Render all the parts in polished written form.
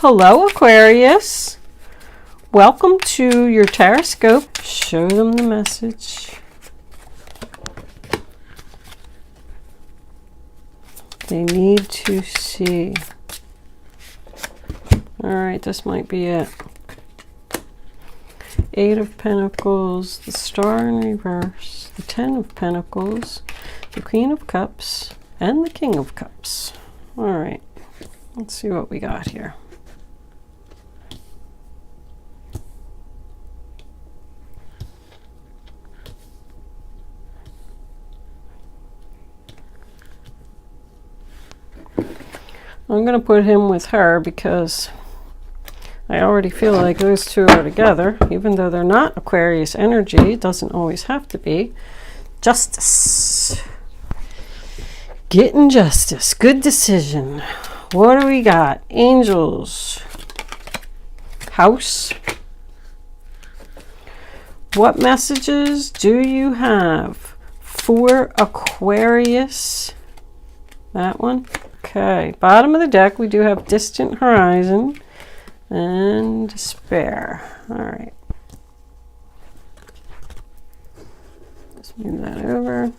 Hello, Aquarius. Welcome to your horoscope. Show them the message. They need to see. All right, this might be it. Eight of Pentacles, the Star in reverse, the Ten of Pentacles, the Queen of Cups, and the King of Cups. All right, let's see what we got here. I'm going to put him with her because I already feel like those two are together. Even though they're not Aquarius energy, it doesn't always have to be. Justice. Getting justice. Good decision. What do we got? Angels. House. What messages do you have for Aquarius? That one. Okay, bottom of the deck, we do have distant horizon and despair. All right. Let's move that over.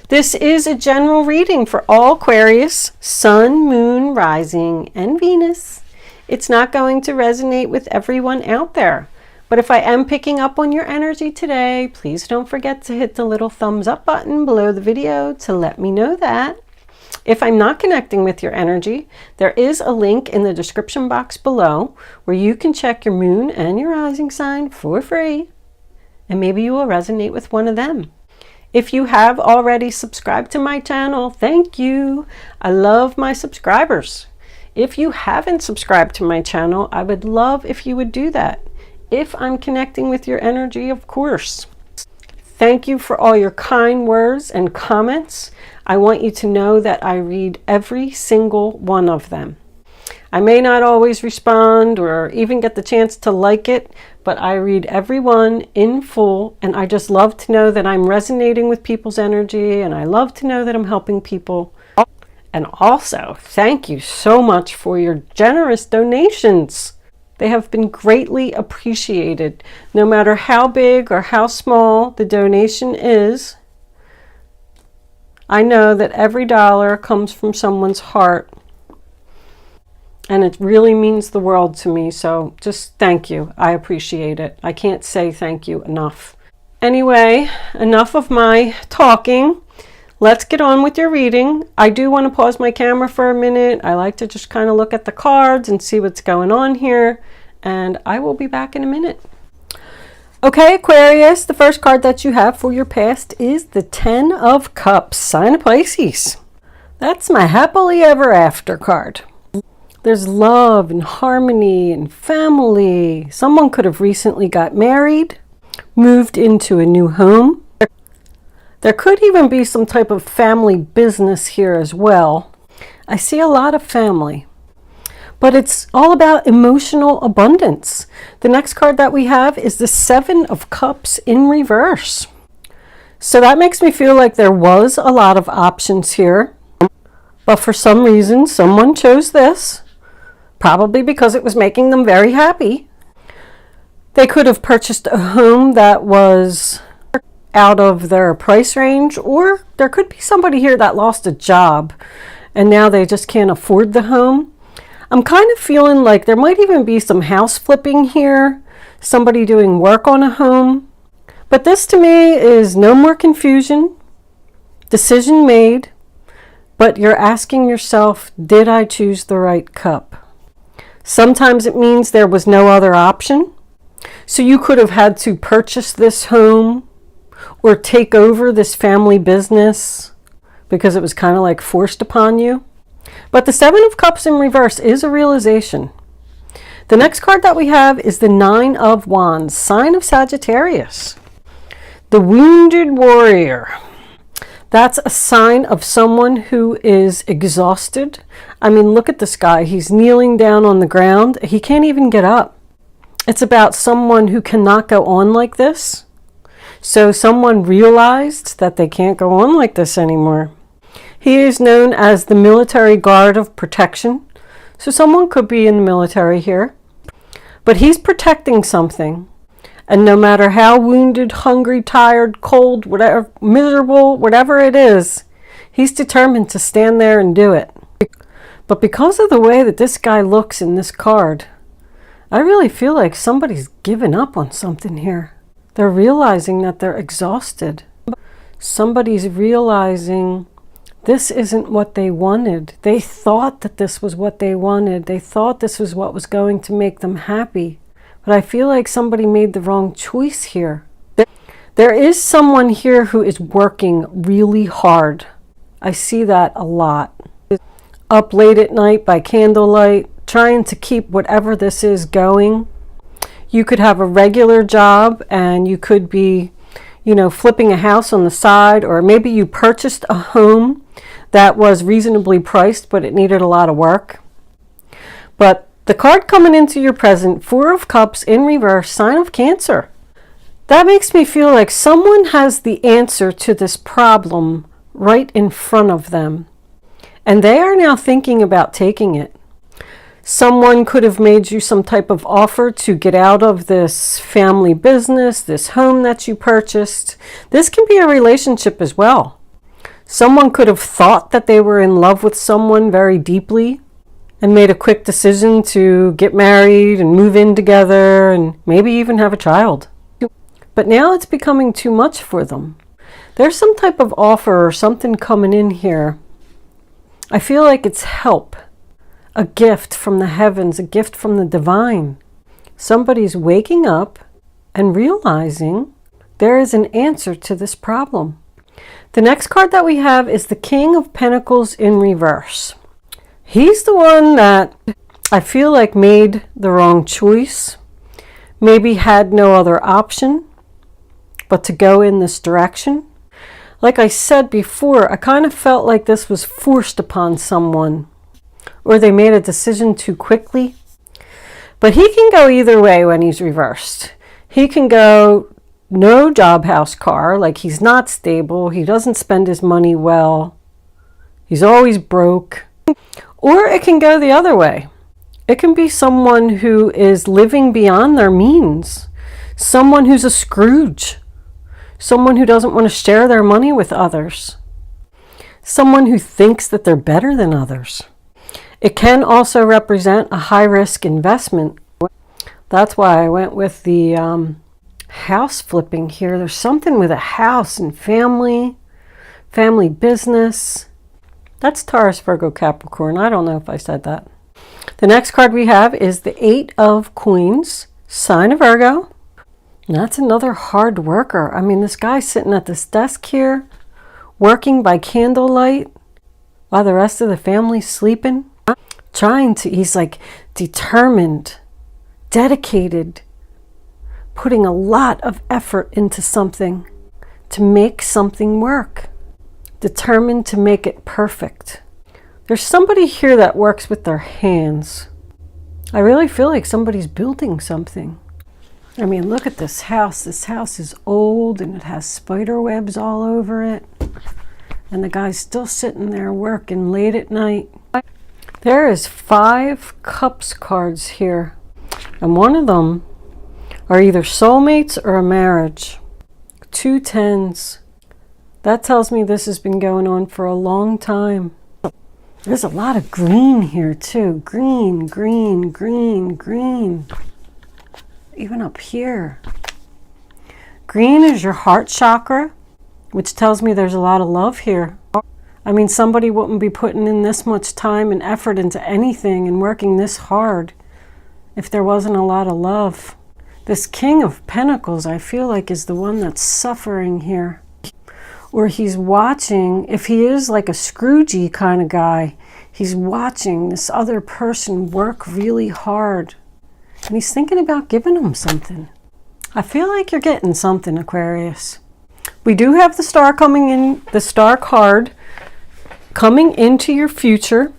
This is a general reading for all Aquarius, Sun, Moon, Rising, and Venus. It's not going to resonate with everyone out there. But if I am picking up on your energy today, please don't forget to hit the little thumbs up button below the video to let me know that. If I'm not connecting with your energy, there is a link in the description box below where you can check your moon and your rising sign for free. And maybe you will resonate with one of them. If you have already subscribed to my channel, thank you. I love my subscribers. If you haven't subscribed to my channel, I would love if you would do that. If I'm connecting with your energy, of course. Thank you for all your kind words and comments. I want you to know that I read every single one of them. I may not always respond or even get the chance to like it, but I read every one in full, and I just love to know that I'm resonating with people's energy, and I love to know that I'm helping people. And also, thank you so much for your generous donations. They have been greatly appreciated. No matter how big or how small the donation is, I know that every dollar comes from someone's heart. And it really means the world to me. So just thank you. I appreciate it. I can't say thank you enough. Anyway, enough of my talking. Let's get on with your reading. I do want to pause my camera for a minute. I like to just kind of look at the cards and see what's going on here. And I will be back in a minute. Okay, Aquarius, the first card that you have for your past is the Ten of Cups, sign of Pisces. That's my happily ever after card. There's love and harmony and family. Someone could have recently got married, moved into a new home. There could even be some type of family business here as well. I see a lot of family, but it's all about emotional abundance. The next card that we have is the Seven of Cups in reverse. So that makes me feel like there was a lot of options here, but for some reason, someone chose this, probably because it was making them very happy. They could have purchased a home that was out of their price range, or there could be somebody here that lost a job and now they just can't afford the home. I'm kind of feeling like there might even be some house flipping here, somebody doing work on a home. But this to me is no more confusion, decision made, but you're asking yourself, did I choose the right cup? Sometimes it means there was no other option. So you could have had to purchase this home or take over this family business because it was kind of like forced upon you. But the Seven of Cups in reverse is a realization. The next card that we have is the Nine of Wands, sign of Sagittarius. The Wounded Warrior. That's a sign of someone who is exhausted. I mean, look at this guy. He's kneeling down on the ground. He can't even get up. It's about someone who cannot go on like this. So someone realized that they can't go on like this anymore. He is known as the military guard of protection. So someone could be in the military here. But he's protecting something. And no matter how wounded, hungry, tired, cold, whatever, miserable, whatever it is, he's determined to stand there and do it. But because of the way that this guy looks in this card, I really feel like somebody's given up on something here. They're realizing that they're exhausted. Somebody's realizing this isn't what they wanted. They thought that this was what they wanted. They thought this was what was going to make them happy. But I feel like somebody made the wrong choice here. There is someone here who is working really hard. I see that a lot. Up late at night by candlelight, trying to keep whatever this is going. You could have a regular job and you could be, flipping a house on the side, or maybe you purchased a home that was reasonably priced, but it needed a lot of work. But the card coming into your present, Four of Cups in reverse, sign of Cancer. That makes me feel like someone has the answer to this problem right in front of them. And they are now thinking about taking it. Someone could have made you some type of offer to get out of this family business, this home that you purchased. This can be a relationship as well. Someone could have thought that they were in love with someone very deeply and made a quick decision to get married and move in together and maybe even have a child. But now it's becoming too much for them. There's some type of offer or something coming in here. I feel like it's help, a gift from the heavens, a gift from the divine. Somebody's waking up and realizing there is an answer to this problem. The next card that we have is the King of Pentacles in reverse. He's the one that I feel like made the wrong choice, maybe had no other option but to go in this direction. Like I said before, I kind of felt like this was forced upon someone, or they made a decision too quickly. But he can go either way when he's reversed. He can go no job, house, car, like he's not stable, he doesn't spend his money well, he's always broke. Or it can go the other way. It can be someone who is living beyond their means, someone who's a Scrooge, someone who doesn't want to share their money with others, someone who thinks that they're better than others. It can also represent a high-risk investment. That's why I went with the house flipping here. There's something with a house and family business. That's Taurus, Virgo, Capricorn. I don't know if I said that. The next card we have is the Eight of Coins, sign of Virgo. And that's another hard worker. I mean, this guy's sitting at this desk here, working by candlelight while the rest of the family's sleeping. He's like determined, dedicated, putting a lot of effort into something to make something work. Determined to make it perfect. There's somebody here that works with their hands. I really feel like somebody's building something. I mean, look at this house. This house is old and it has spider webs all over it. And the guy's still sitting there working late at night. There is 5 Cups cards here. And one of them are either soulmates or a marriage. 2 tens. That tells me this has been going on for a long time. There's a lot of green here too. Green, green, green, green. Even up here. Green is your heart chakra, which tells me there's a lot of love here. I mean, somebody wouldn't be putting in this much time and effort into anything and working this hard if there wasn't a lot of love. This King of Pentacles, I feel like, is the one that's suffering here. Or he's watching, if he is like a Scroogey kind of guy, he's watching this other person work really hard. And he's thinking about giving them something. I feel like you're getting something, Aquarius. We do have the star coming in, the star card coming into your future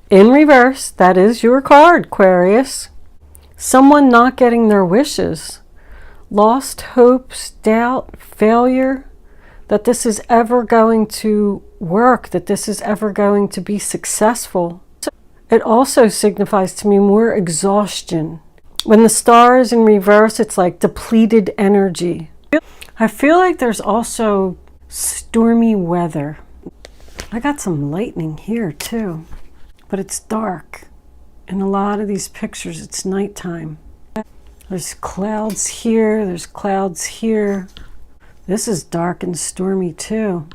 in reverse. That is your card, Aquarius. Someone not getting their wishes. lost hopes, doubt, failure, that this is ever going to work, that this is ever going to be successful. It also signifies to me more exhaustion. When the star is in reverse, it's like depleted energy. I feel like there's also stormy weather. I got some lightning here too, but it's dark. In a lot of these pictures, it's nighttime. There's clouds here, there's clouds here. This is dark and stormy too.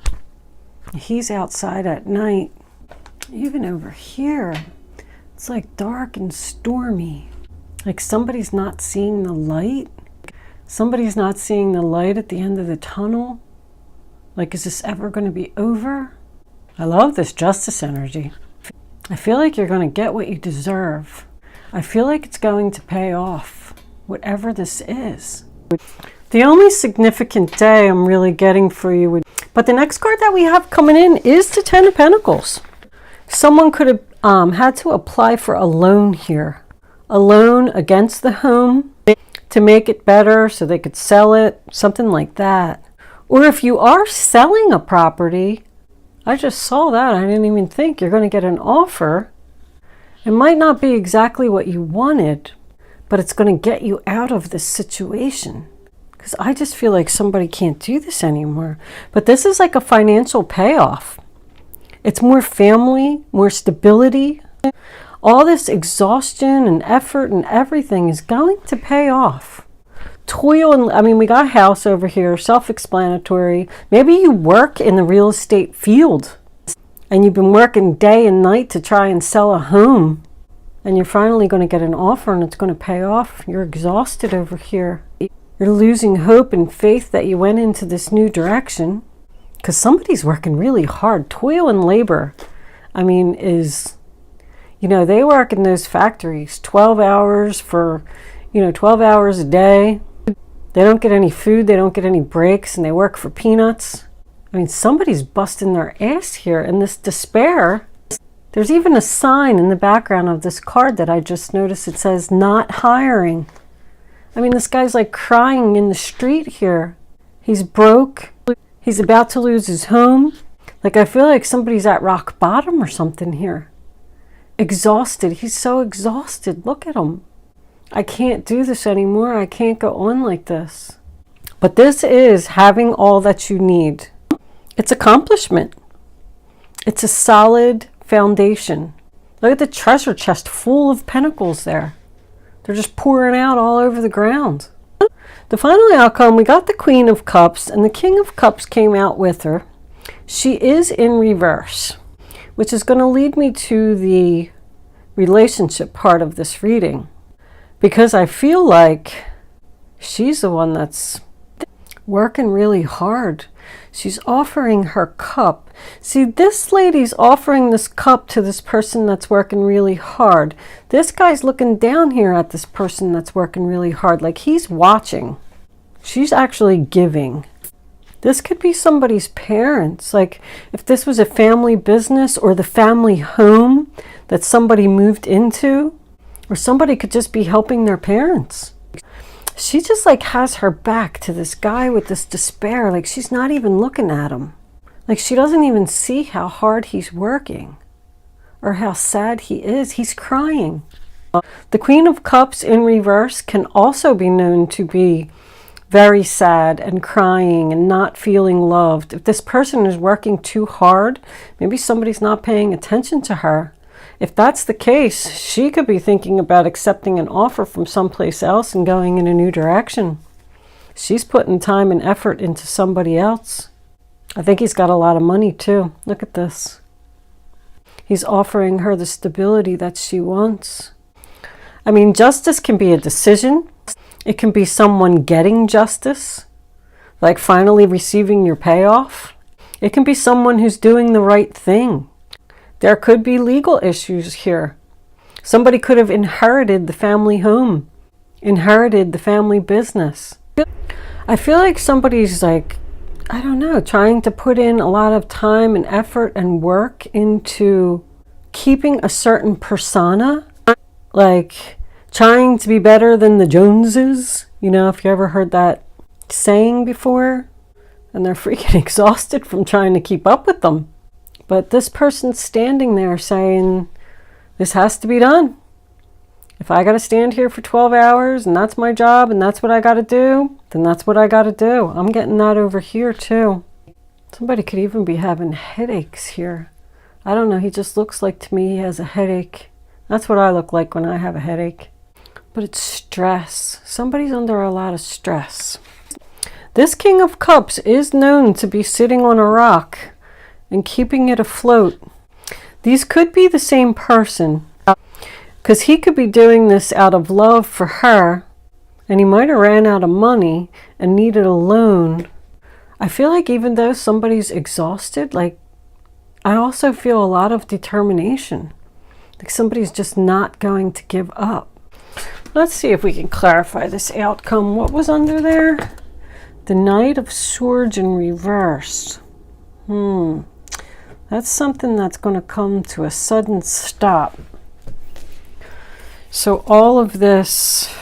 He's outside at night. Even over here, it's like dark and stormy. Like somebody's not seeing the light. Somebody's not seeing the light at the end of the tunnel. Like, is this ever going to be over? I love this justice energy. I feel like you're going to get what you deserve. I feel like it's going to pay off, whatever this is. The only significant day I'm really getting for you but the next card that we have coming in is the Ten of Pentacles. Someone could have had to apply for a loan here. A loan against the home to make it better so they could sell it, something like that. Or if you are selling a property, I just saw that. I didn't even think you're going to get an offer. It might not be exactly what you wanted, but it's going to get you out of this situation. Because I just feel like somebody can't do this anymore. But this is like a financial payoff. It's more family, more stability. All this exhaustion and effort and everything is going to pay off. Toil and, I mean, we got a house over here, self-explanatory. Maybe you work in the real estate field and you've been working day and night to try and sell a home, and you're finally going to get an offer and it's going to pay off. You're exhausted over here. You're losing hope and faith that you went into this new direction because somebody's working really hard. Toil and labor, I mean, is, you know, they work in those factories 12 hours for, 12 hours a day. They don't get any food, they don't get any breaks, and they work for peanuts. I mean, somebody's busting their ass here, and this despair. There's even a sign in the background of this card that I just noticed. It says, not hiring. I mean, this guy's like crying in the street here. He's broke. He's about to lose his home. Like, I feel like somebody's at rock bottom or something here. Exhausted. He's so exhausted. Look at him. I can't do this anymore. I can't go on like this. But this is having all that you need. It's accomplishment. It's a solid foundation. Look at the treasure chest full of pentacles there. They're just pouring out all over the ground. The final outcome, we got the Queen of Cups, and the King of Cups came out with her. She is in reverse, which is going to lead me to the relationship part of this reading. Because I feel like she's the one that's working really hard. She's offering her cup. See, this lady's offering this cup to this person that's working really hard. This guy's looking down here at this person that's working really hard, like he's watching. She's actually giving. This could be somebody's parents. Like if this was a family business or the family home that somebody moved into, or somebody could just be helping their parents. She just like has her back to this guy with this despair. Like she's not even looking at him. Like she doesn't even see how hard he's working or how sad he is. He's crying. The Queen of Cups in reverse can also be known to be very sad and crying and not feeling loved. If this person is working too hard, maybe somebody's not paying attention to her. If that's the case, she could be thinking about accepting an offer from someplace else and going in a new direction. She's putting time and effort into somebody else. I think he's got a lot of money too. Look at this. He's offering her the stability that she wants. I mean, justice can be a decision. It can be someone getting justice, like finally receiving your payoff. It can be someone who's doing the right thing. There could be legal issues here. Somebody could have inherited the family home, inherited the family business. I feel like somebody's like, I don't know, trying to put in a lot of time and effort and work into keeping a certain persona, like trying to be better than the Joneses. You know, if you ever heard that saying before, and they're freaking exhausted from trying to keep up with them. But this person's standing there saying, this has to be done. If I got to stand here for 12 hours and that's my job and that's what I got to do, then that's what I got to do. I'm getting that over here too. Somebody could even be having headaches here. I don't know. He just looks like to me he has a headache. That's what I look like when I have a headache. But it's stress. Somebody's under a lot of stress. This King of Cups is known to be sitting on a rock and keeping it afloat. These could be the same person, because he could be doing this out of love for her, and he might have ran out of money and needed a loan. I feel like even though somebody's exhausted, like, I also feel a lot of determination. Like somebody's just not going to give up. Let's see if we can clarify this outcome. What was under there? The Knight of Swords in reverse. That's something that's going to come to a sudden stop. So all of this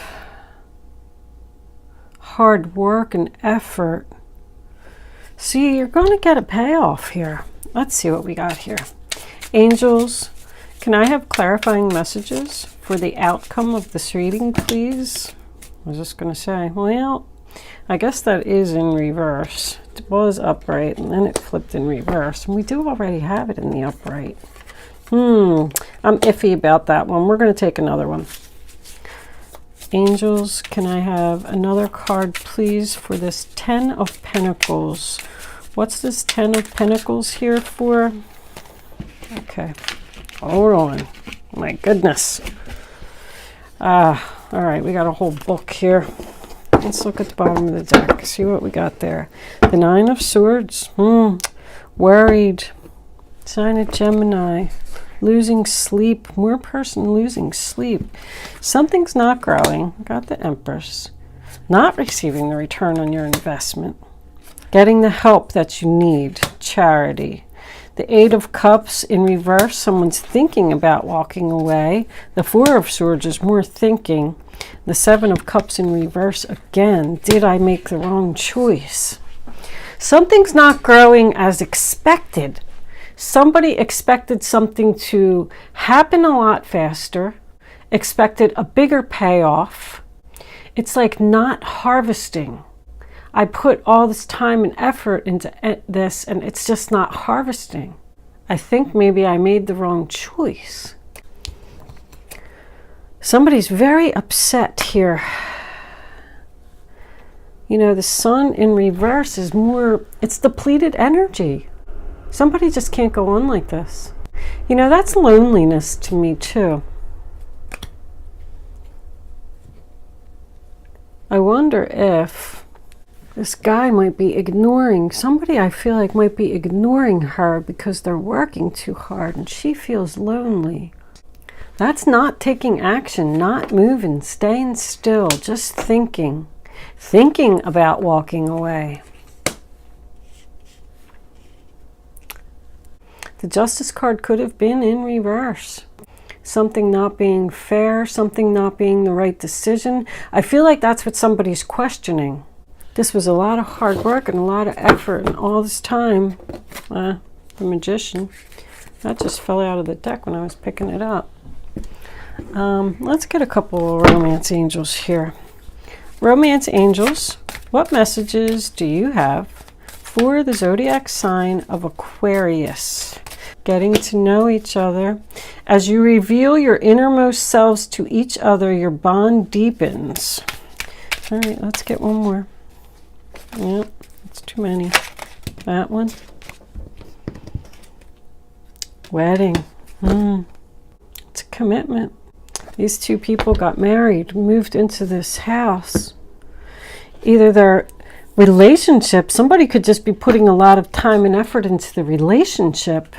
hard work and effort, see, you're going to get a payoff here. Let's see what we got here. Angels, can I have clarifying messages for the outcome of this reading, please? I was just going to say, well, I guess that is in reverse. It was upright and then it flipped in reverse. And we do already have it in the upright. I'm iffy about that one. We're going to take another one. Angels, can I have another card, please, for this 10 of Pentacles? What's this 10 of Pentacles here for? Okay. Hold on. My goodness. All right, we got a whole book here. Let's look at the bottom of the deck, see what we got there. The Nine of Swords. Worried. Sign of Gemini. Losing sleep. More person losing sleep. Something's not growing. Got the Empress. Not receiving the return on your investment. Getting the help that you need. Charity. The Eight of Cups in reverse. Someone's thinking about walking away. The Four of Swords is more thinking. The Seven of Cups in reverse again. Did I make the wrong choice? Something's not growing as expected. Somebody expected something to happen a lot faster, expected a bigger payoff. It's like not harvesting. I put all this time and effort into this and it's just not harvesting. I think maybe I made the wrong choice. Somebody's very upset here. You know, the Sun in reverse is more, it's depleted energy. Somebody just can't go on like this. You know, that's loneliness to me too. I wonder if this guy might be ignoring, somebody I feel like might be ignoring her because they're working too hard and she feels lonely. That's not taking action, not moving, staying still, just thinking about walking away. The Justice card could have been in reverse. Something not being fair, something not being the right decision. I feel like that's what somebody's questioning. This was a lot of hard work and a lot of effort and all this time. The Magician. That just fell out of the deck when I was picking it up. Let's get a couple of romance angels here. Romance angels, what messages do you have for the zodiac sign of Aquarius? Getting to know each other. As you reveal your innermost selves to each other, your bond deepens. All right, let's get one more. Yep, that's too many. That one. Wedding. It's a commitment. These two people got married, moved into this house. Either their relationship, somebody could just be putting a lot of time and effort into the relationship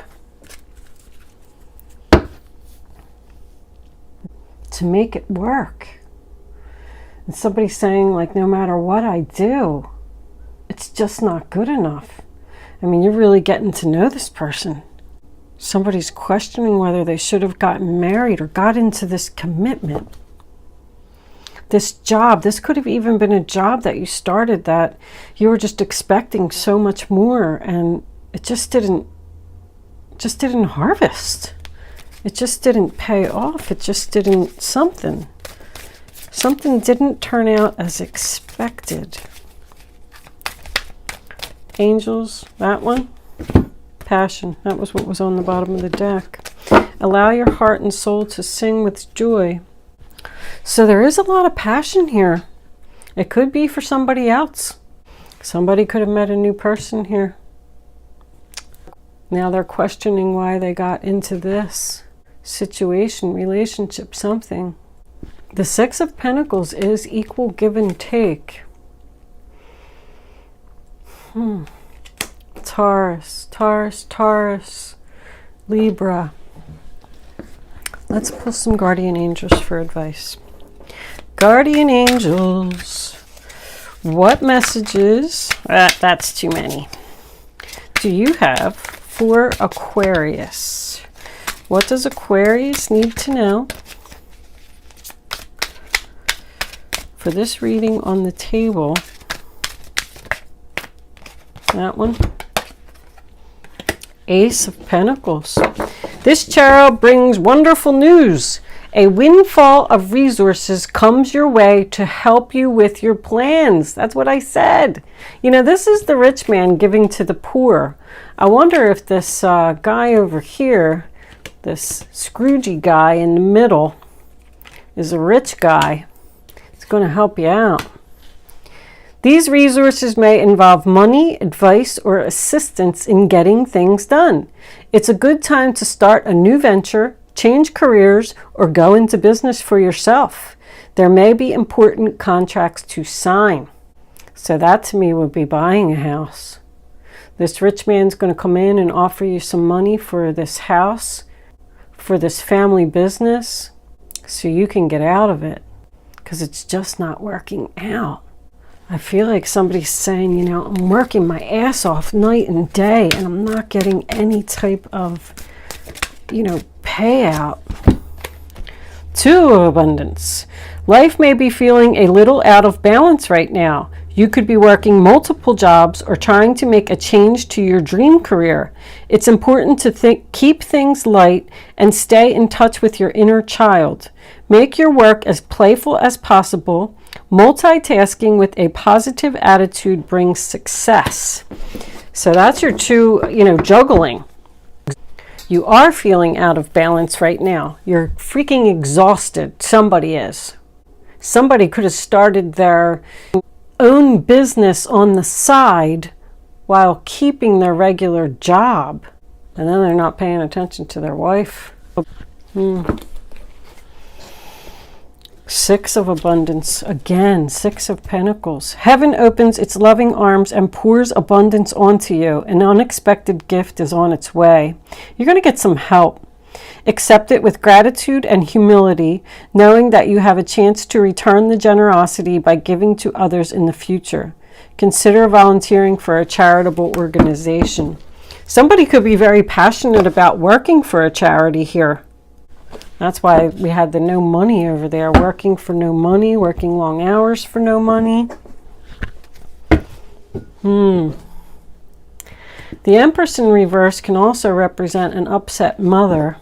to make it work. And somebody's saying, like, no matter what I do, it's just not good enough. I mean, you're really getting to know this person. Somebody's questioning whether they should have gotten married or got into this commitment. this job. This could have even been a job that you started that you were just expecting so much more, and it just didn't harvest. It just didn't pay off. It just didn't something didn't turn out as expected. Angels, that one. Passion, that was what was on the bottom of the deck. Allow your heart and soul to sing with joy. So there is a lot of passion here. It could be for somebody else. Somebody could have met a new person here. Now they're questioning why they got into this situation, relationship, something. The Six of Pentacles is equal give and take. Taurus, Libra. Let's pull some guardian angels for advice. Guardian angels, what messages, that's too many, do you have for Aquarius? What does Aquarius need to know for this reading on the table? That one. Ace of Pentacles. This tarot brings wonderful news. A windfall of resources comes your way to help you with your plans. That's what I said. You know, this is the rich man giving to the poor. I wonder if this guy over here, this Scroogey guy in the middle, is a rich guy. It's going to help you out. These resources may involve money, advice, or assistance in getting things done. It's a good time to start a new venture, change careers, or go into business for yourself. There may be important contracts to sign. So that to me would be buying a house. This rich man's going to come in and offer you some money for this house, for this family business, so you can get out of it, because it's just not working out. I feel like somebody's saying, you know, I'm working my ass off night and day and I'm not getting any type of, you know, payout. Two of abundance. Life may be feeling a little out of balance right now. You could be working multiple jobs or trying to make a change to your dream career. It's important to keep things light and stay in touch with your inner child. Make your work as playful as possible. Multitasking with a positive attitude brings success. So that's your two, you know, juggling. You are feeling out of balance right now. You're freaking exhausted. Somebody is. Somebody could have started their own business on the side while keeping their regular job. And then they're not paying attention to their wife. Six of abundance. Again, Six of Pentacles. Heaven opens its loving arms and pours abundance onto you. An unexpected gift is on its way. You're going to get some help. Accept it with gratitude and humility, knowing that you have a chance to return the generosity by giving to others in the future. Consider volunteering for a charitable organization. Somebody could be very passionate about working for a charity here. That's why we had the no money over there. Working for no money, working long hours for no money. The Empress in reverse can also represent an upset mother.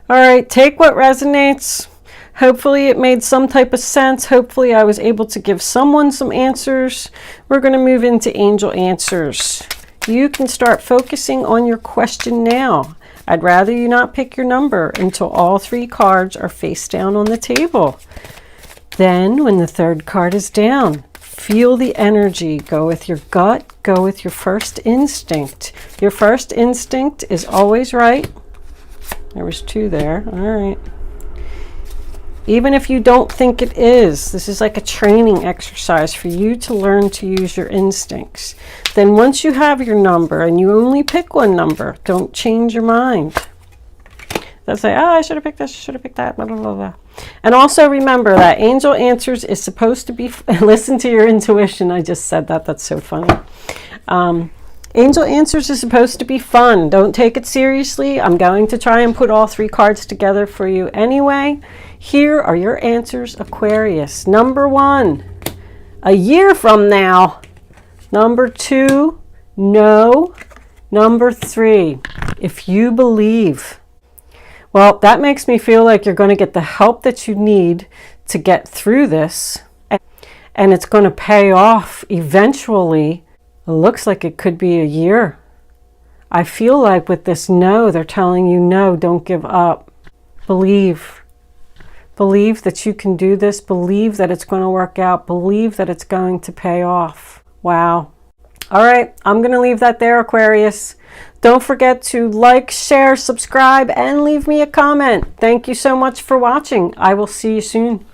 All right, take what resonates. Hopefully it made some type of sense. Hopefully I was able to give someone some answers. We're going to move into angel answers. You can start focusing on your question now. I'd rather you not pick your number until all three cards are face down on the table. Then, when the third card is down, feel the energy. Go with your gut. Go with your first instinct. Your first instinct is always right. There was two there. All right. Even if you don't think it is, this is like a training exercise for you to learn to use your instincts. Then once you have your number, and you only pick one number, don't change your mind. They'll say, oh, I should have picked this, I should have picked that, blah, blah, blah, blah. And also remember that Angel Answers is supposed to be, listen to your intuition. I just said that, that's so funny. Angel Answers is supposed to be fun. Don't take it seriously. I'm going to try and put all three cards together for you anyway. Here are your answers, Aquarius. Number 1, a year from now. Number 2, no. Number 3, if you believe. Well, that makes me feel like you're going to get the help that you need to get through this, and it's going to pay off eventually. It looks like it could be a year. I feel like with this no, they're telling you no, don't give up. Believe. Believe that you can do this. Believe that it's going to work out. Believe that it's going to pay off. Wow. All right, I'm going to leave that there, Aquarius. Don't forget to like, share, subscribe, and leave me a comment. Thank you so much for watching. I will see you soon.